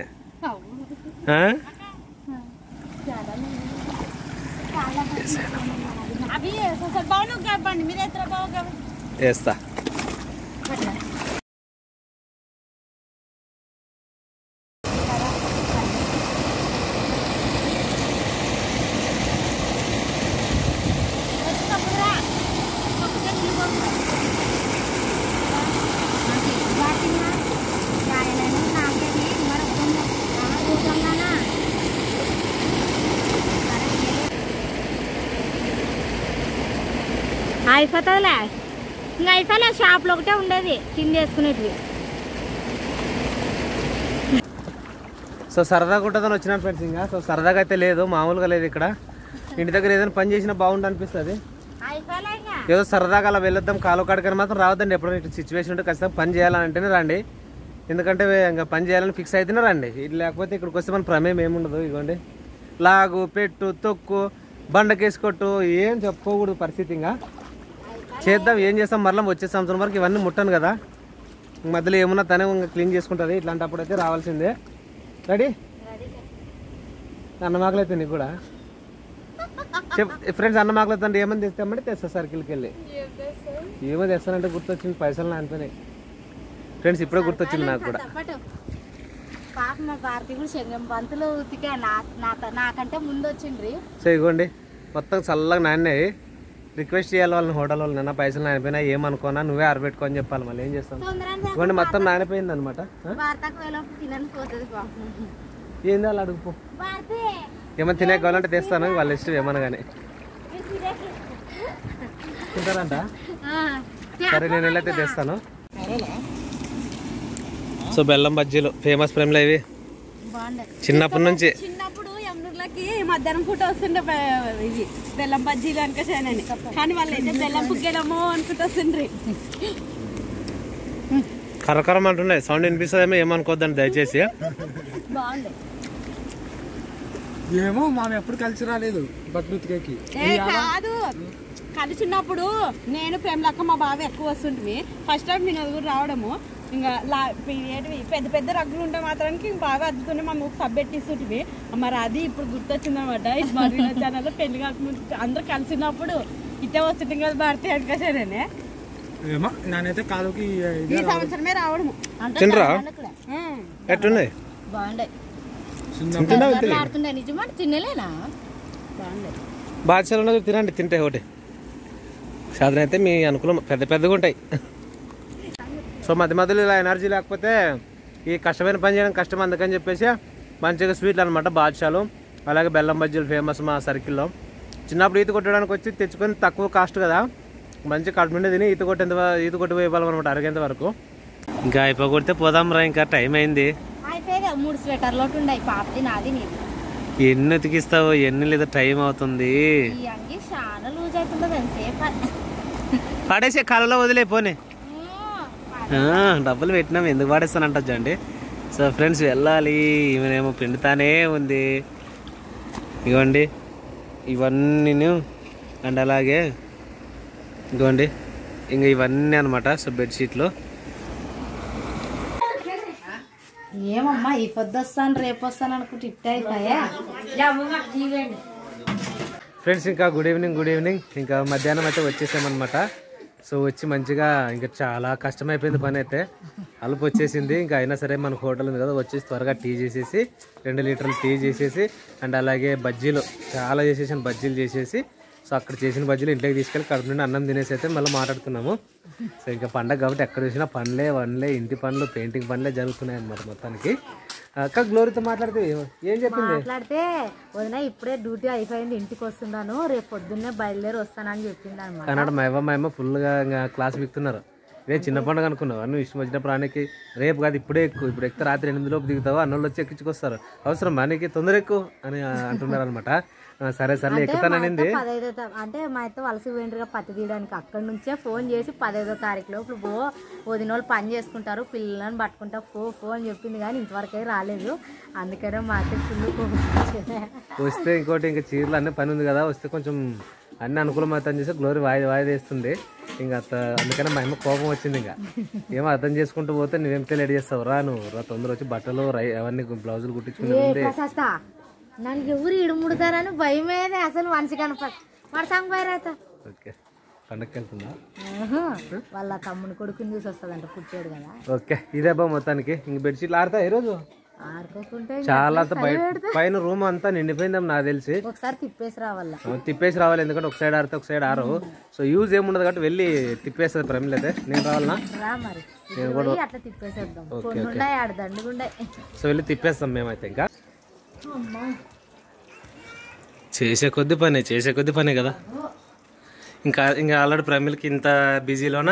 వేస్తా. అయిపోతుందిలే. ఇంకా అయిపోలే. షాప్లో ఒకటే ఉండేది కింద వేసుకునేటివి. సో సరదాగా ఉంటుందని వచ్చినాను ఫ్రెండ్స్. ఇంకా సో సరదాగా అయితే లేదు, మామూలుగా లేదు. ఇక్కడ ఇంటి దగ్గర ఏదైనా పని చేసినా బాగుండు అనిపిస్తుంది. ఏదో సరదాగా అలా వెళ్ళొద్దాం కాలు కాడికని మాత్రం రావద్దండి. ఎప్పుడైనా ఇటు సిచ్యువేషన్ ఉంటే ఖచ్చితంగా పని చేయాలని అంటేనే రండి. ఎందుకంటే ఇంకా పని చేయాలని ఫిక్స్ అయితేనే రండి. ఇది లేకపోతే ఇక్కడికి వస్తే మన ప్రమేయం ఏముండదు. ఇదిగోండి లాగు పెట్టు తొక్కు బండకేసుకొట్టు ఏం చెప్పుకోకూడదు పరిస్థితి. ఇంకా చేద్దాం ఏం చేస్తాం. మరలా వచ్చే సంవత్సరం వరకు ఇవన్నీ ముట్టాను కదా, మధ్యలో ఏమున్నా తనే ఇంకా క్లీన్ చేసుకుంటుంది. ఇట్లాంటప్పుడు అయితే రావాల్సిందే. రెడీ అన్నమాకలు అయితే నీకు కూడా ఫ్రెండ్స్ అన్నమాకలు అయితే ఏమని తెస్తామంటే తెస్తా సర్కిల్కి వెళ్ళి. ఏమో తెస్తానంటే గుర్తొచ్చింది పైసలు నానిపోయినాయి ఫ్రెండ్స్. ఇప్పుడే గుర్తొచ్చింది నాకు కూడా. పాప మా భారతి కూడా శంగం బంతులు ఉతికా నాకంటే ముందు వచ్చిండ్రి. సో ఇగోండి మొత్తం చల్లగా నాన్నాయి. రిక్వెస్ట్ చేయాలి వాళ్ళని హోటల్ వాళ్ళు, నిన్న పైసలు నానిపోయినా ఏమనుకోనా నువ్వే ఆరబెట్టుకో అని చెప్పాలి. మళ్ళీ ఏం చేస్తాం. ఇవ్వండి మొత్తం నానిపోయింది అనమాట. ఏంది వాళ్ళు అడుగుపో. ఏమైనా తినే కావాలంటే తెస్తాను, వాళ్ళ ఇష్టం ఏమన్నా కానీ. తింటారంట. సరే నేను వెళ్ళైతే తెస్తాను. సో బెల్లం బజ్జీలు ఫేమస్ ప్రేమలో ఇవి చిన్నప్పటి నుంచి. చిన్నప్పుడు ఎమ్నూర్లకి మధ్యాహ్నం పూట వస్తుండే ఇవి బెల్లం బజ్జీలు అనుకోసానని, కానీ వాళ్ళు అయితే బెల్లం పుగ్గడము అనుకుంటూ వస్తుండ్రి. కరకరం అంటున్నాయి, సౌండ్ వినిపిస్తుందేమో ఏమనుకోద్దండి దయచేసి. బాగుంది. ఏమో మనం ఎప్పుడు కలిసి రాలేదు బక్రీద్కి. కాదు కలిసి ఉన్నప్పుడు నేను ప్రేమలక్క మా బావ ఎక్కువ వస్తుంటుంది. ఫస్ట్ టైం నేను అది కూడా రావడము. ఇంకా పెద్ద పెద్ద రగ్గులు ఉంటే మాత్రానికి బాగా అద్దుతుంటే మా మూకు సబ్బెట్టిస్తుంటివి. మరి అది ఇప్పుడు గుర్తొచ్చింది అనమాట. ఇది మా ఛానల్లో పెళ్లి కాకముందు అందరూ కలిసి ఉన్నప్పుడు ఇట్టే వస్తుంటే కదా భారతీయ అనుకోసానే. ఏమో నేనైతే కాలుకి ఈ సంవత్సరమే రావడము. తినరా ఎట్టున్నాయి బాగుండే నిజమా తినలేనా? బాగుండే బాధ్యతలు తినండి. తింటే ఒకటి సాధన అయితే మీ అనుకూలం పెద్ద పెద్దగా ఉంటాయి. సో మధ్య మధ్యలో ఇలా ఎనర్జీ లేకపోతే ఈ కష్టమైన పని చేయడం కష్టం. అందుకని చెప్పేసి మంచిగా స్వీట్లు అనమాట బాద్షాలు, అలాగే బెల్లం బజ్జీలు ఫేమస్ మా సర్కిల్లో. చిన్నప్పుడు ఈత కొట్టడానికి వచ్చి తెచ్చుకొని తక్కువ కాస్ట్ కదా, మంచి కడుపు నుండి తిని ఈత కొట్టి పోయిపోవాలన్నమాట అరిగేంత వరకు. ఇంకా అయిపోగొడితే పోదాం రా, ఇంకా టైం అయింది. అయిపోయి 3 స్వెటర్లు ఉన్నాయి పాపది నాది నీది. ఎన్ని ఉతికిస్తావు ఎన్ని లేదా టైం అవుతుంది. ఈ అంగి చాలా లూజ్ అవుతుంది ఎంతసేపు. పడేసే కాలంలో వదిలేపోనే డబ్బులు పెట్టినాం ఎందుకు పాడేస్తానంట అండి. సో ఫ్రెండ్స్ వెళ్ళాలి. ఈమెనేమో పిండుతానే ఉంది. ఇవ్వండి ఇవన్నీ అండ్ అలాగే ఇదిగోండి ఇంకా ఇవన్నీ అనమాట. సో బెడ్షీట్లు ఏమమ్మా ఈ పొద్దు వస్తాను రేపు వస్తాను అనుకుంటే ఇట్ట అయిపోయా. ఫ్రెండ్స్ ఇంకా గుడ్ ఈవినింగ్. ఇంకా మధ్యాహ్నం అయితే వచ్చేసామన్నమాట. సో వచ్చి మంచిగా ఇంకా చాలా కష్టమైపోయింది పని అయితే, అలుపు వచ్చేసింది. ఇంకా అయినా సరే మనకు హోటల్ ఉంది కదా, వచ్చేసి త్వరగా టీ చేసేసి 2 లీటర్లు టీ చేసేసి అండ్ అలాగే బజ్జీలు చాలా చేసేసాను. బజ్జీలు చేసేసి సో అక్కడ చేసిన బజ్జీలు ఇంట్లోకి తీసుకెళ్ళి కడుపు నుండి అన్నం తినేసి అయితే మళ్ళీ మాట్లాడుతున్నాము. సో ఇంకా పండగ కాబట్టి ఎక్కడ చూసినా పనులే ఇంటి పనులు పెయింటింగ్ పనులే జరుగుతున్నాయి అన్నమాట మొత్తానికి. అక్క గ్లోరీతో మాట్లాడితే ఏం చెప్పింది? మాట్లాడితే వదిన ఇప్పుడే డ్యూటీ అయిపోయింది ఇంటికి వస్తున్నాను రేపు పొద్దున్నే బయలుదేరి వస్తానని చెప్పింది అనమాట. కన్నడ మా అమ్మ ఫుల్గా ఇంకా క్లాస్ బిక్తున్నారు. ఇదే చిన్న పండుగ అనుకున్నావు, నువ్వు ఇష్టం వచ్చినప్పుడు ఆనికి రేపు కాదు ఇప్పుడే ఎక్కువ, ఇప్పుడు ఎక్కితే రాత్రి 8 లోపు దిగుతావు, అన్నోళ్ళు వచ్చి ఎక్కించుకొస్తారు, అవసరం మనకి తొందర ఎక్కువ అని అంటున్నారు అనమాట. సరే ఎక్కుతానండి. అంటే మా అయితే వలస పోయిండ్రుగా పత్తి తీయడానికి, అక్కడి నుంచే ఫోన్ చేసి 15వ తారీఖు లోపల వదిన వాళ్ళు పని చేసుకుంటారు పిల్లలను పట్టుకుంటా పో అని చెప్పింది, కానీ ఇంతవరకే రాలేదు. అందుకనే మా అయితే ఫుల్ వస్తే ఇంకోటి ఇంకా చీరలు అన్నీ పని ఉంది కదా, వస్తే కొంచెం అన్ని అనుకూలం అవుతాను చేసి గ్లోరీ వాయిదేస్తుంది. ఇంకా అందుకనే మా అమ్మ కోపం వచ్చింది. ఇంకా ఏమో అర్థం చేసుకుంటూ పోతే నువ్వేం లేట్ చేస్తావు రా, నువ్వు రా తొందర వచ్చి బట్టలు అవన్నీ బ్లౌజులు కుట్టించుకుని నన్ను ఎవరు ఇడుముడతారని భయమేదే అసలు మనిషి కనపడ పడతాం పోయిరైత. ఓకే పండగకి వెళ్తుందా? వాళ్ళ తమ్ముని కొడుకుని చూసి వస్తుందంట పుట్టాడు కదా. ఓకే ఇదే బా మొత్తానికి. ఇంక బెడ్షీట్లు ఆడతా ఈరోజు ఆడుకోకుంటే చాలా పైన రూమ్ అంతా నిండిపోయిందేమో నాకు తెలిసి. ఒకసారి తిప్పేసి రావాలి, ఎందుకంటే ఒక సైడ్ ఆడితే ఒక సైడ్ ఆరు. సో యూజ్ ఏముండదు కాబట్టి వెళ్ళి తిప్పేస్తుంది ప్రమిళ అయితే. నేను రావాలనా? నేను కూడా అట్లా తిప్పేసేద్దాం. సో వెళ్ళి తిప్పేస్తాం మేమైతే. ఇంకా చేసే కొద్ది పనే కదా. ఇంకా ఆల్రెడీ ప్రమిళకి ఇంత బిజీలోన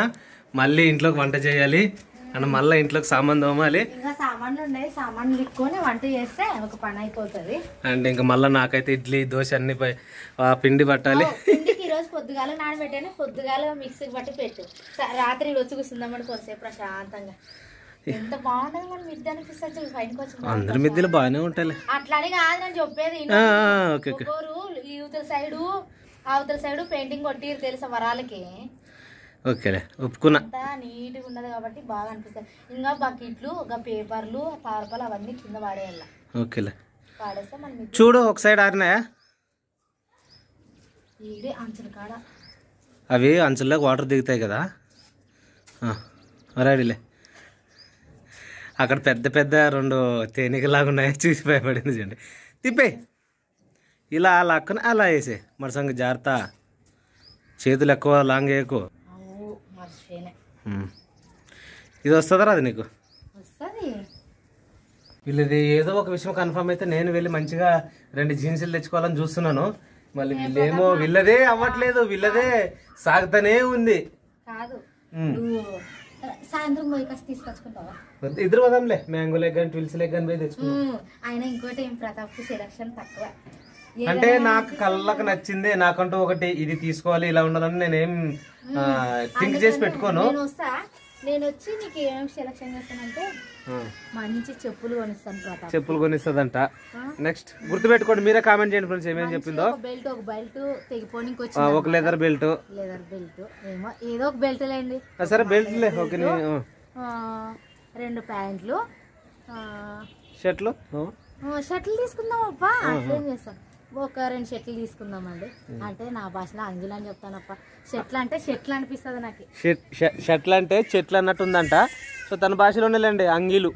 మళ్ళీ ఇంట్లోకి వంట చేయాలి అండ్ మళ్ళీ ఇంట్లోకి సామాన్ తోమాలి. ఇంకా సామాన్లు ఉన్నాయి, సామాన్లు లిక్కొని వంట చేస్తే ఒక పని అయిపోతుంది. అండ్ ఇంకా మళ్ళీ నాకైతే ఇడ్లీ దోశ అన్ని పిండి పట్టాలి. రోజు పొద్దుగాల నానబెట్టాను, పొద్దుగాల మిక్సీకి పట్టి పెట్టు, రాత్రి వచ్చి కూర్చుందామని కొంతసేపు ప్రశాంతంగా. ఎంత బాగుంటుంది మన మిద్దె అనిపిస్తుంది పైనకి వచ్చి. అందరి మిద్దెలు బాగానే ఉంటాయి. అట్లానే కాదు నేను చెప్పేది. అవతల సైడు పెయింటింగ్ కొట్టిరు తెలుసా వరాలకి. ఓకేలే ఒప్పుకున్నా. అంతా నీట్గా ఉన్నది కాబట్టి బాగా అనిపిస్తుంది. ఇంకా బకెట్లు, పేపర్లు, తారపాలు అవన్నీ కింద వాడేయాల. ఓకేలే వాడేస్తే మన చూడు ఒక సైడ్ ఆరినాయా ఈడే అంచుల కాడ. అవి అంచుల్లోకి వాటర్ దిగుతాయి కదా. రెడీలే. అక్కడ పెద్ద పెద్ద 2 తేనెకలాగా ఉన్నాయి, చూసి భయపడింది. చూడండి తిప్పే ఇలా లాక్కుని అలా వేసే మరసంగ జాగ్రత్త, చేతులు ఎక్కువ లాంగ్ వేయకు. ఇది వస్తుందా అది నీకు? వీళ్ళది ఏదో ఒక విషయం కన్ఫర్మ్ అయితే నేను వెళ్ళి మంచిగా 2 జీన్సులు తెచ్చుకోవాలని చూస్తున్నాను. మళ్ళీ వీళ్ళేమో వీళ్ళదే అవ్వట్లేదు, వీళ్ళదే సాగుతానే ఉంది. సాయంత్రం పోయి కాస్త తీసుకొచ్చుకుంటావా? ఇద్దరు వదంలే, మ్యాంగో లెగ్ కానీ ట్విల్స్ లెగ్ కానీ పోయి తెచ్చుకున్నాం. ఆయన ఇంకోటి ఏం ప్రతాప్ సెలక్షన్ తక్కువ. అంటే నాకు కళ్ళకు నచ్చింది, నాకంటూ ఒకటి ఇది తీసుకోవాలి ఇలా ఉండాలని నేనేం థింక్ చేసి పెట్టుకోను. నేను వచ్చి నీకు ఏం సెలక్షన్ చేస్తానంటే మంచి చెప్పులు కొనిస్తాను ప్రతాప్. చెప్పులు కొనిస్తుందంట. నెక్స్ట్ గుర్తుపెట్టుకోండి, మీరే కామెంట్ చేయండి ఫ్రెండ్స్ ఏమేమి చెప్పిందో. ఒక బెల్ట్ తెగిపోనికి ఒక లెదర్ బెల్ట్ ఏమో ఏదో ఒక బెల్ట్ లేండి. సరే బెల్ట్ లే. ఓకే 2 ప్యాంట్లు, షర్ట్లు తీసుకుందాం అప్ప. అట్లేం చేస్తాం, ఒక 2 షర్ట్లు తీసుకుందామండి. అంటే నా భాషలో అంగిలు అని చెప్తానప్ప. షర్ట్లు అంటే షర్ట్లు అనిపిస్తుంది నాకు. షర్ట్లు అంటే చెట్లు అన్నట్టు ఉందంట. సో తన భాషలోనే లేండి అంగీలు.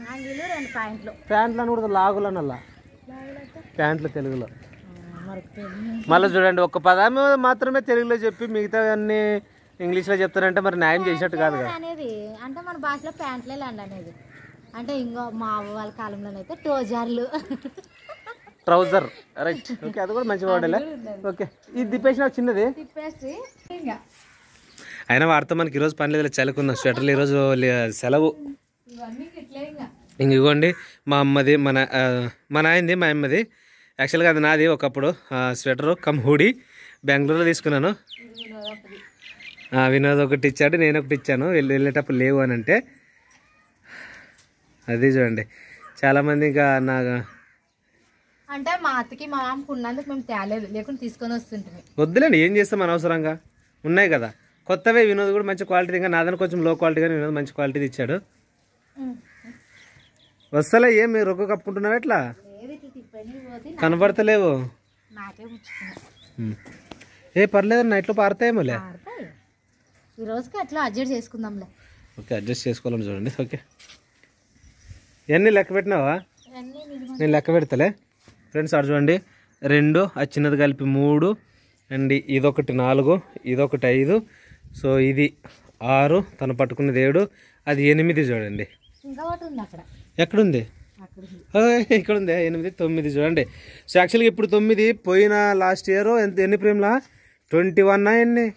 2 ప్యాంట్లు. ప్యాంట్లు అని కూడా లాగులు అనల్లా, ప్యాంట్లు తెలుగులో. మళ్ళీ చూడండి, ఒక్క పదం మాత్రమే తెలుగులో చెప్పి మిగతా అన్ని ఇంగ్లీష్లో చెప్తారంటే మరి న్యాయం చేసినట్టు కాదు కదా అనేది. అంటే మన భాషలో ప్యాంట్లే ల్యాండ్ అనేది. అంటే ఇంకో మా వాళ్ళ కాలంలోనైతే టోజర్లు, ట్రౌజర్. రైట్, ఓకే అది కూడా మంచి వాడలే. ఓకే ఇది తిప్పేసిన చిన్నది అయినా వాడితే మనకి ఈరోజు పని లేదు, చలుకుందాం. స్వెటర్లు ఈరోజు సెలవు. ఇంకోండి మా అమ్మది, మా నాయనది, మా అమ్మది. యాక్చువల్గా అది నాది ఒకప్పుడు స్వెటరు కమ్ హూడీ, బెంగళూరులో తీసుకున్నాను. వినోద్ ఒకటి ఇచ్చాడు, నేను ఒకటి ఇచ్చాను. వెళ్ళేటప్పుడు లేవు అని అంటే అది చూడండి. చాలామంది ఇంకా నా అంటే మా అత్తకి మా మామకు ఉన్నందుకు మేము తేలేదు, లేకుండా తీసుకొని వస్తుంటే. వద్దులేండి, ఏం చేస్తాం అనవసరంగా, ఉన్నాయి కదా కొత్తవే. వినోద్ కూడా మంచి క్వాలిటీ, ఇంకా నాదని కొంచెం లో క్వాలిటీ, కానీ వినోద్ మంచి క్వాలిటీది ఇచ్చాడు. వస్తలే ఏం మీరు రొక్క కప్పుకుంటున్నారు ఎట్లా కనపడతలేవు? ఏ పర్లేదు, నైట్లో పారుతాయేమోలే. ఈ రోజుకి అట్లా అడ్జస్ట్ చేసుకుందాంలే. ఓకే అడ్జస్ట్ చేసుకోవాలని చూడండి. ఓకే ఇవన్నీ లెక్క పెట్టినావా? నేను లెక్క పెడతలే ఫ్రెండ్స్. అటు చూడండి, 2 అది చిన్నది కలిపి 3 అండ్ ఇదొకటి 4, ఇదొకటి 5. సో ఇది 6, తను పట్టుకున్నది 7, అది 8 చూడండి. ఎక్కడుంది? ఇక్కడ ఉంది 8, 9 చూడండి. సో యాక్చువల్గా ఇప్పుడు 9, పోయిన లాస్ట్ ఇయర్ ఎన్ని ప్రేమ్లా 21 ఎన్ని.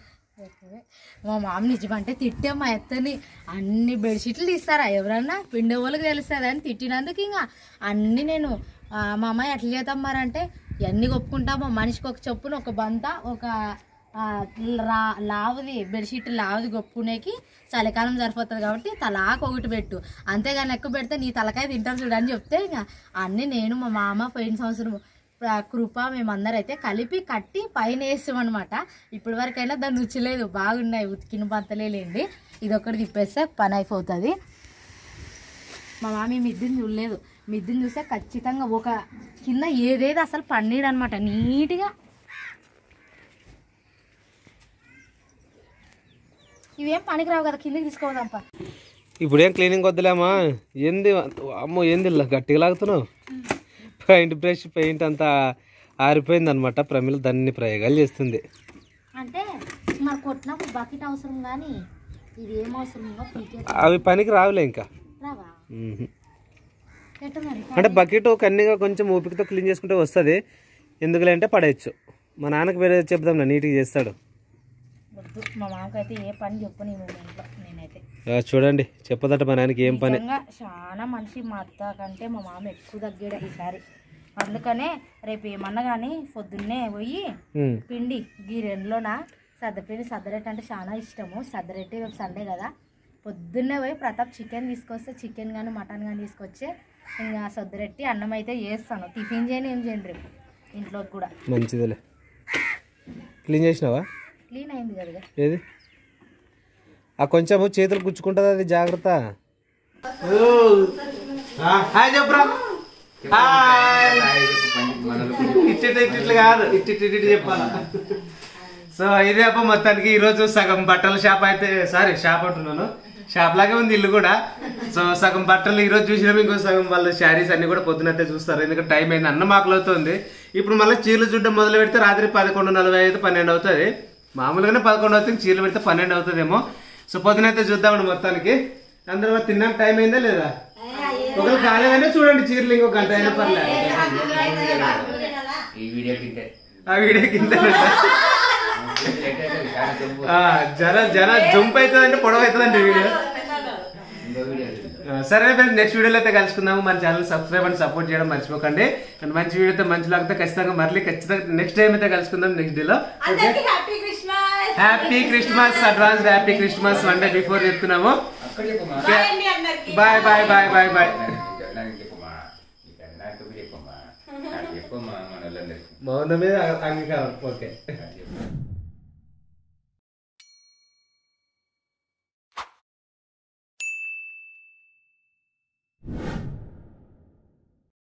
మా మామ నిజమంటే తిట్టే మా ఎత్తని అన్ని బెడ్షీట్లు తీస్తారా ఎవరన్నా, పిండే వాళ్ళకి తెలుస్తుంది అని తిట్టినందుకు ఇంకా అన్నీ నేను మా అమ్మాయి ఎట్లా చేద్దాం మరి అంటే ఇవన్నీ కొప్పుకుంటాము. మనిషికి ఒక చొప్పున ఒక బంత, ఒక లావుది బెడ్షీట్ లావుది కొప్పుకునేకి చలికాలం సరిపోతుంది కాబట్టి తలాకు ఒకటి పెట్టు, అంతేగాని ఎక్కువ పెడితే నీ తలకాయ తింటారు చూడని చెప్తే ఇంకా అన్నీ నేను మా మామ పోయిన సంవత్సరం కృప మేమందరూ అయితే కలిపి కట్టి పైన వేస్తాం అనమాట. ఇప్పటి వరకైనా దాన్ని రుచిలేదు, బాగున్నాయి, ఉతికిన బంతలేండి. ఇదొకటి తిప్పేస్తే పని అయిపోతుంది. మా మామ మిద్దిని చూడలేదు, మిద్దిని చూస్తే ఖచ్చితంగా ఒక కింద ఏదేది అసలు పన్నీడు అనమాట నీట్గా. ఇవేం పనికి రావు కదా, కిందకి తీసుకోవదాంప. ఇప్పుడు ఏం క్లీనింగ్ వద్దులేమా? ఏంది అమ్మో, ఏంది గట్టిగా లాగుతున్నావు? పెయింట్ బ్రష్ పెయింట్ అంతా ఆరిపోయింది అనమాట. ప్రమిళ దాన్ని ప్రయోగాలు చేస్తుంది. అంటే మరి కొట్టినప్పుడు బకెట్ అవసరం, కానీ ఇది ఏం అవసరం? అవి పనికి రావులే ఇంకా. అంటే బకెట్ కన్నీగా కొంచెం ఓపికతో క్లీన్ చేసుకుంటే వస్తుంది. ఎందుకులే అంటే పడేయచ్చు. మా నాన్నకి వేరే చెప్దాం, నీట్గా చేస్తాడు. మా మామకైతే ఏ పని చెప్పని నేనైతే చూడండి, చెప్పదట మా నాన్నకి ఏం పని. చాలా మనిషి మా అత్త కంటే మా మామ ఎక్కువ తగ్గాడు ఈసారి. అందుకనే రేపు ఏమన్నా కానీ పొద్దున్నే పోయి పిండి గీరెండ్లోన సద్దపిండి సద్దరెట్టి అంటే చాలా ఇష్టము. సద్దరెట్టి రేపు సండే కదా, పొద్దున్నే పోయి ప్రతాప్ చికెన్ తీసుకొస్తే చికెన్ కానీ మటన్ కానీ తీసుకొచ్చి ఇంకా సద్దరెట్టి అన్నం అయితే చేస్తాను. టిఫిన్ చేయని ఏం చేయండి రేపు ఇంట్లోకి కూడా. మంచిదిలే. క్లీన్ చేసినావా? క్లీన్ అయింది కదా. ఏది ఆ కొంచెము చేతులు గుచ్చుకుంటుంది, అది జాగ్రత్త. హాయ్ చెప్పరా. ఇట్లా కాదు, ఇట్టి చెప్పాలి. సో ఇదే అప్ప మొత్తానికి ఈరోజు సగం బట్టల షాప్ అయితే, సారీ షాప్ అంటున్నాను, షాప్ లాగే ఉంది ఇల్లు కూడా. సో సగం బట్టలు ఈరోజు చూసినాము, ఇంకో సగం వాళ్ళు శారీస్ అన్ని కూడా పొద్దునైతే చూస్తారు. ఎందుకంటే టైం అయింది, అన్నం ఆకలి. ఇప్పుడు మళ్ళీ చీరలు చూడడం మొదలు పెడితే రాత్రి 11:45 12 అవుతుంది. మామూలుగానే 11 అవుతుంది, చీరలు పెడితే 12 అవుతుందేమో. సో పొద్దునైతే చూద్దామండి మొత్తానికి. అందరూ తిన్నాక టైం అయిందా లేదా? ఒకరు కాలేదనే చూడండి, చీరలు ఇంకో గంట అయినా పర్లేదు. ఆ వీడియో కింద జర జంప్ అవుతుంది అంటే పొడవు అవుతుందండి వీడియో. సరే ఫ్రెండ్స్, నెక్స్ట్ వీడియోలో అయితే కలుసుకుందాము. మన ఛానల్ సబ్స్క్రైబ్ అండ్ సపోర్ట్ చేయడం మర్చిపోకండి. అండ్ మంచి వీడియో అయితే మంచి లాగితే ఖచ్చితంగా నెక్స్ట్ టైం అయితే కలుసుకుందాం నెక్స్ట్ డేలో. Happy Christmas, advance happy Christmas 1 day before చెప్తున్నాము. Bye bye bye bye bye. మౌనమే అంగీకారం. ఓకే.